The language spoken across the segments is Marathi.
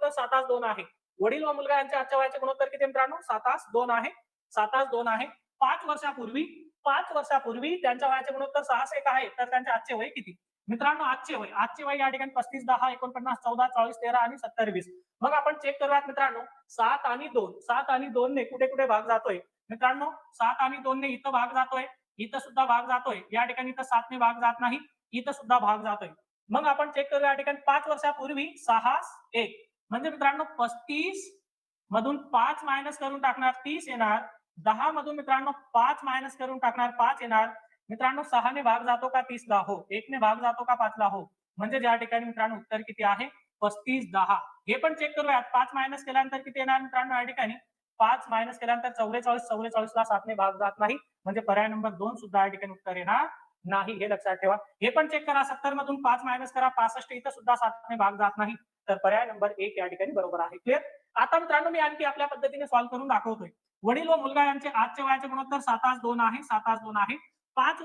गुणोत्तर 7:2 आहे. वडील व मुलगा यांच्या आजच्या वयाचे गुणोत्तर किती मित्रांनो? 7:2 आहे. 7:2 आहे. 5 वर्षापूर्वी त्यांच्या वयाचे गुणोत्तर 6:1 आहे. तर त्यांचे आजचे वय किती? मित्रांनो आजचे वय या ठिकाणी 35, 10, 49, 14, 44, 13 आणि 70, 20. मग आपण चेक करूयात मित्रांनो. 7 आणि 2 ने कुठे कुठे भाग जातोय मित्रांनो? 7 आणि 2 ने इथं भाग जातोय, इथं सुद्धा भाग जातोय. या ठिकाणी इथं 7 ने भाग जात नाही, इथं सुद्धा भाग जातोय. मग आपण चेक करूया या ठिकाणी 5 वर्षापूर्वी 6:1 म्हणजे मित्रांनो 35 मधून 5 मायनस करून टाकणार 30 येणार. 10 मधून मित्रांनो 5 मायनस करून टाकणार 5 येणार. मित्रांनो 6 ने भाग जातो का 30 ला? हो. 1 ने भाग जातो का 5 ला? हो. म्हणजे या ठिकाणी मित्रांनो उत्तर किती आहे? 35, 10. हे पण चेक करूयात. 5 मायनस केल्यानंतर किती येणार मित्रांनो या ठिकाणी? 5 मायनस केल्यानंतर 44, 44 ला 7 ने भाग जात नाही. म्हणजे पर्याय नंबर 2 सुद्धा या ठिकाणी उत्तर येणार नाही. हे लक्षात ठेवा. हे पण चेक करा. 70 मधून 5 मायनस करा 65, इथं सुद्धा 7 ने भाग जात नाही. तर पर्याय नंबर 1 या ठिकाणी बरोबर आहे. क्लिअर? आता मित्रांनो मी आणखी आपल्या पद्धतीने सॉल्व्ह करून दाखवतोय. वडील व मुलगा यांचे आजच्या वयाचे गुणोत्तर 7:2 आहे. 7:2 आहे. 5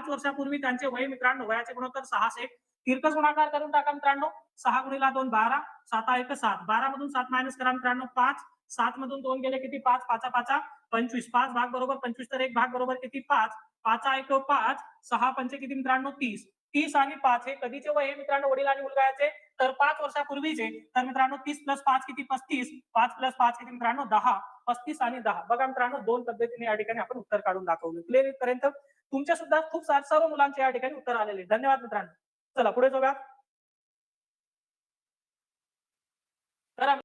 वर्षापूर्वी त्यांचे वय मित्रांनो वयाचे गुणोत्तर 6:1. तिरकस गुणाकार करून टाका मित्रांनो. 6 गुणिला 2 12, 7 7. 12 मधून 7 मायनस करा मित्रांनो 5. 7 मधून 2 गेले किती? 5 5 5 25. 5 भाग बरोबर 25 तर 1 भाग बरोबर किती? 5. 5 1 5. 6 पंच किती मित्रांनो? 30. 30 आणि 5 हे कधीचे वय मित्रांनो वडील आणि मुलगा याचे? तर 5 वर्षापूर्वीचे. तर मित्रांनो 30 प्लस 5 किती? 35. 5 प्लस 5 किती मित्रांनो? 10. 35 आणि 10. बघा मित्रांनो 2 पद्धतीने या ठिकाणी आपण उत्तर काढून दाखवलं. क्लिअर इथपर्यंत? तुमच्या सुद्धा खूप सर्व मुलांचे या ठिकाणी उत्तर आलेले. धन्यवाद मित्रांनो. चला पुढे जाऊया. तर